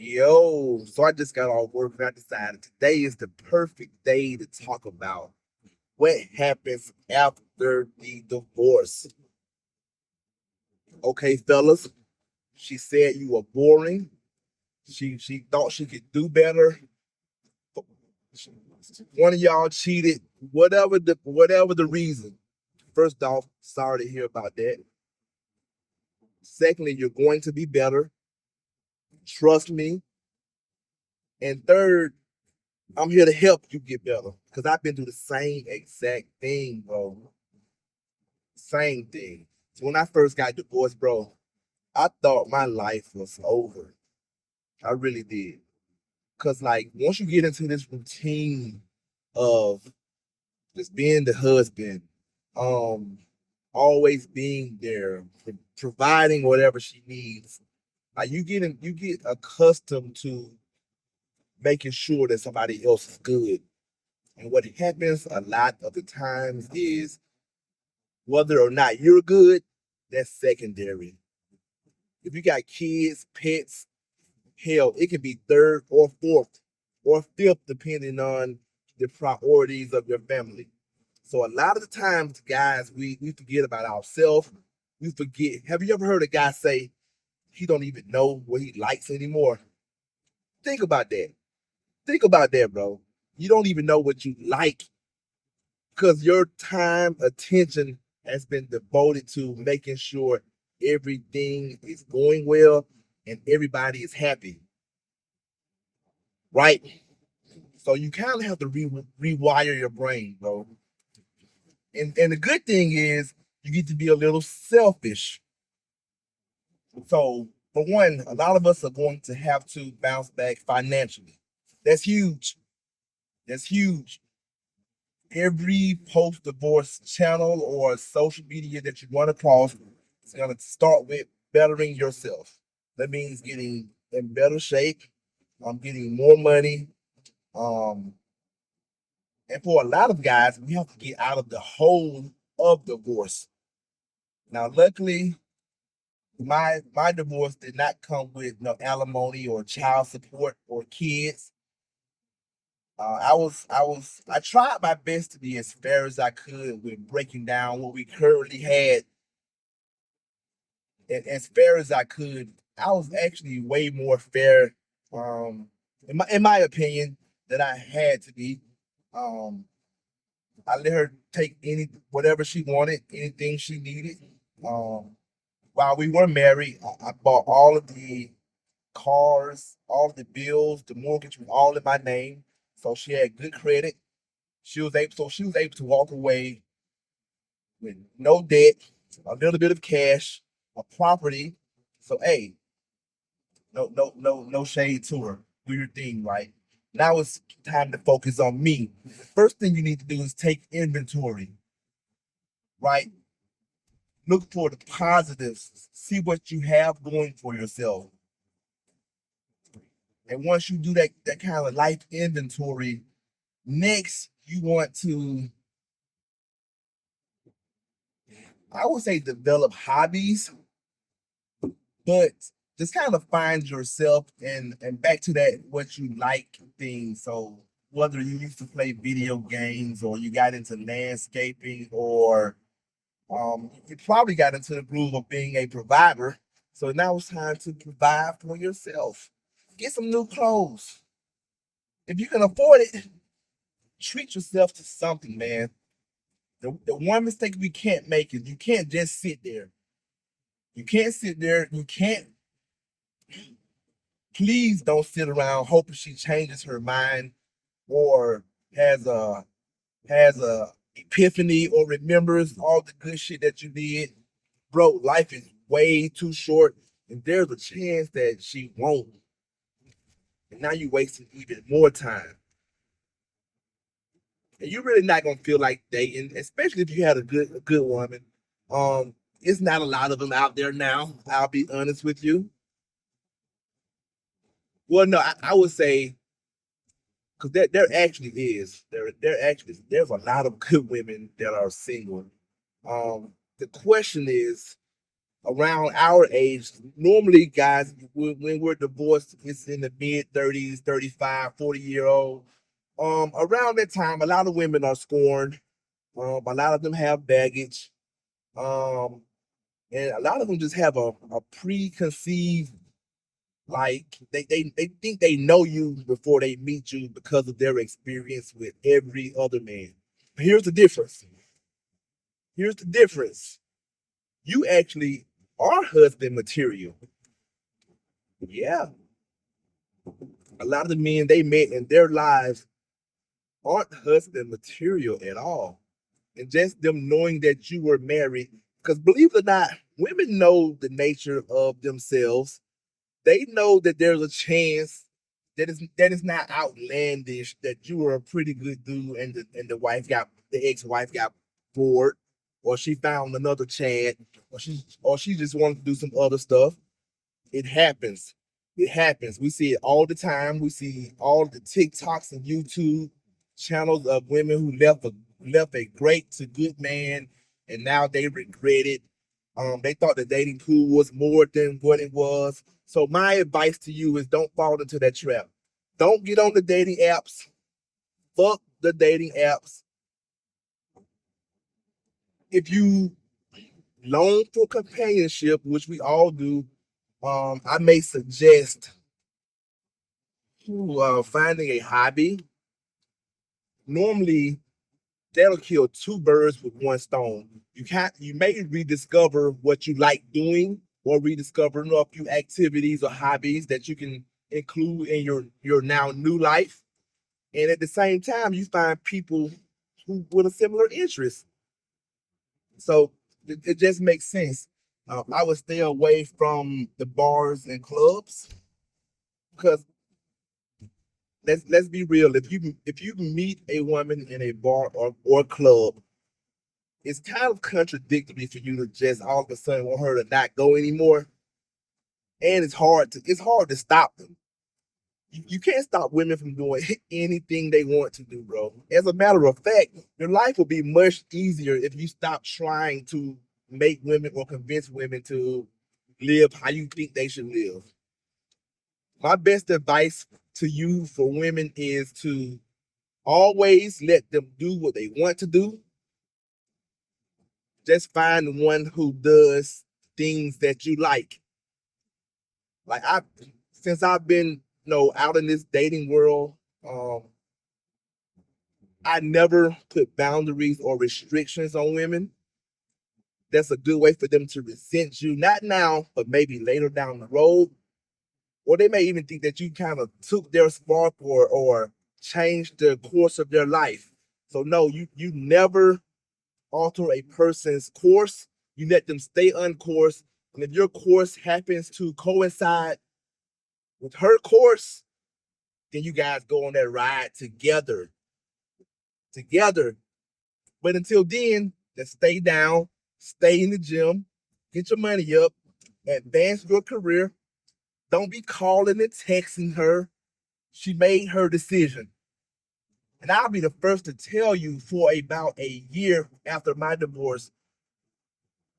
Yo, so I just got off work and I decided today is the perfect day to talk about what happens after the divorce. Okay, fellas, she said you were boring. She thought she could do better. One of y'all cheated. Whatever the reason. First off, sorry to hear about that. Secondly, you're going to be better. Trust me. And third, I'm here to help you get better because I've been through the same exact thing, bro. Same thing. So when I first got divorced, bro, I thought my life was over. I really did. Cause like once you get into this routine of just being the husband, um, always being there, providing whatever she needs, like you get accustomed to making sure that somebody else is good. And what happens a lot of the times is whether or not you're good, that's secondary. If you got kids, pets, hell, it can be third or fourth or fifth, depending on the priorities of your family. So a lot of the times, guys, we forget about ourselves. We forget. Have you ever heard a guy say he don't even know what he likes anymore? Think about that. Think about that, bro. You don't even know what you like because your time, attention has been devoted to making sure everything is going well and everybody is happy, right? So you kind of have to rewire your brain, bro. And the good thing is you get to be a little selfish. So for one, a lot of us are going to have to bounce back financially. That's huge. That's huge. Every post divorce channel or social media that you run across is going to start with bettering yourself. That means getting in better shape, getting more money. Um, and for a lot of guys, we have to get out of the hole of divorce. Now, luckily, my divorce did not come with no alimony or child support or kids. I tried my best to be as fair as I could with breaking down what we currently had, and as fair as I could. I was actually way more fair, um, in my opinion, than I had to be. Um, I let her take any whatever she wanted, anything she needed. Um, while we were married, I bought all of the cars, all of the bills, the mortgage was all in my name. So she had good credit. She was able to walk away with no debt, a little bit of cash, a property. So hey, no shade to her. Do your thing, right? Now it's time to focus on me. The first thing you need to do is take inventory, right? Look for the positives. See what you have going for yourself. And once you do that kind of life inventory, next you want to, I would say, develop hobbies, but just kind of find yourself and back to that what you like thing. So whether you used to play video games or you got into landscaping or you probably got into the groove of being a provider. So now it's time to provide for yourself. Get some new clothes. If you can afford it, treat yourself to something, man. The one mistake we can't make is you can't just sit there. You can't sit there. You can't. Please don't sit around hoping she changes her mind or has a has a epiphany or remembers all the good shit that you did. Bro, life is way too short, and there's a chance that she won't. And now you're wasting even more time. And you're really not gonna feel like dating, especially if you had a good woman. It's not a lot of them out there now. I'll be honest with you. Well, no, I would say because there actually is there's a lot of good women that are single. The question is, around our age, normally guys, when we're divorced, it's in the mid 30s, 35, 40-year old. Around that time, a lot of women are scorned. A lot of them have baggage. Um, and a lot of them just have a preconceived, like they think they know you before they meet you because of their experience with every other man. Here's the difference. Here's the difference. You actually are husband material. Yeah. A lot of the men they met in their lives aren't husband material at all. And just them knowing that you were married, because believe it or not, women know the nature of themselves. They know that there's a chance that is not outlandish, that you were a pretty good dude and the ex-wife got bored, or she found another Chad, or she just wanted to do some other stuff. It happens. It happens. We see it all the time. We see all the TikToks and YouTube channels of women who left a great to good man, and now they regret it. They thought the dating pool was more than what it was. So my advice to you is don't fall into that trap. Don't get on the dating apps. Fuck the dating apps. If you long for companionship, which we all do, I may suggest finding a hobby. Normally, that'll kill two birds with one stone. You may rediscover what you like doing, or rediscover a few activities or hobbies that you can include in your now new life. And at the same time, you find people who with a similar interest. So it just makes sense. I would stay away from the bars and clubs because let's be real. If you meet a woman in a bar or club, it's kind of contradictory for you to just all of a sudden want her to not go anymore. And it's hard to stop them. You can't stop women from doing anything they want to do, bro. As a matter of fact, your life will be much easier if you stop trying to make women or convince women to live how you think they should live. My best advice to you for women is to always let them do what they want to do. Just find one who does things that you like. Like since I've been, out in this dating world, um, I never put boundaries or restrictions on women. That's a good way for them to resent you, not now, but maybe later down the road. Or they may even think that you kind of took their spark or changed the course of their life. So no, you never alter a person's course. You let them stay on course. And if your course happens to coincide with her course, then you guys go on that ride together. Together. But until then, just stay down, stay in the gym, get your money up, advance your career. Don't be calling and texting her. She made her decision. And I'll be the first to tell you, for about a year after my divorce,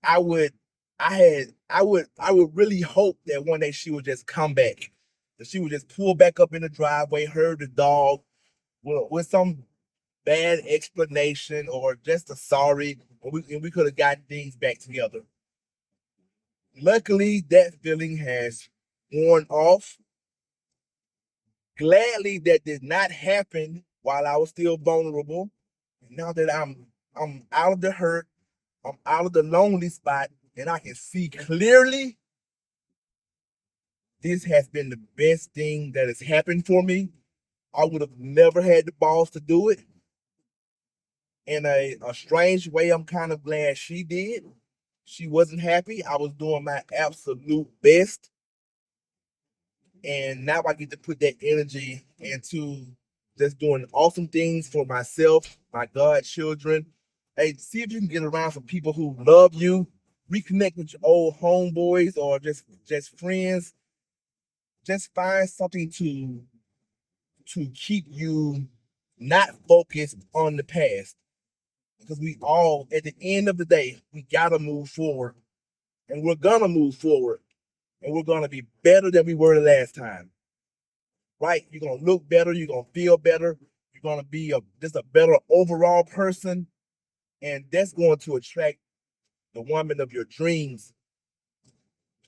I would I would really hope that one day she would just come back. That she would just pull back up in the driveway, herd the dog with some bad explanation or just a sorry, and we could have gotten things back together. Luckily, that feeling has worn off. Gladly, that did not happen while I was still vulnerable. Now that I'm out of the hurt, I'm out of the lonely spot, and I can see clearly, this has been the best thing that has happened for me. I would have never had the balls to do it. In a strange way, I'm kind of glad she did. She wasn't happy. I was doing my absolute best. And now I get to put that energy into just doing awesome things for myself, my godchildren. Hey, see if you can get around some people who love you, reconnect with your old homeboys or just friends. Just find something to keep you not focused on the past. Because we all, at the end of the day, we gotta move forward. and we're gonna move forward, and we're gonna be better than we were the last time. Right? You're gonna look better. You're gonna feel better. You're gonna be just a better overall person, and that's going to attract the woman of your dreams.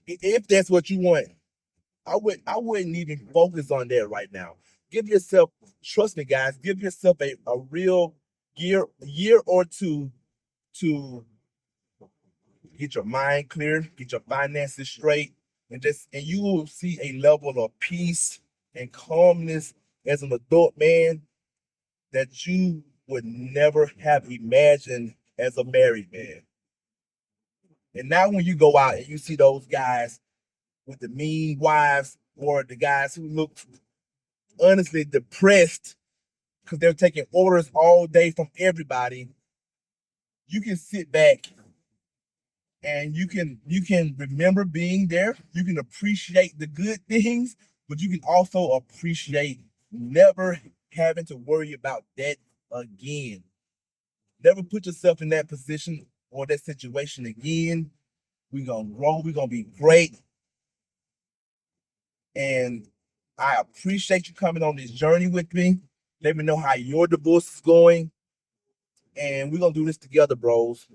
If that's what you want, I wouldn't even focus on that right now. Give yourself, trust me, guys. Give yourself a real year or two to get your mind clear, get your finances straight, and you will see a level of peace and calmness as an adult man that you would never have imagined as a married man. And now when you go out and you see those guys with the mean wives or the guys who look honestly depressed because they're taking orders all day from everybody, you can sit back and you can remember being there. You can appreciate the good things, but you can also appreciate never having to worry about that again. Never put yourself in that position or that situation again. We're gonna grow, we're gonna be great. And I appreciate you coming on this journey with me. Let me know how your divorce is going. And we're gonna do this together, bros.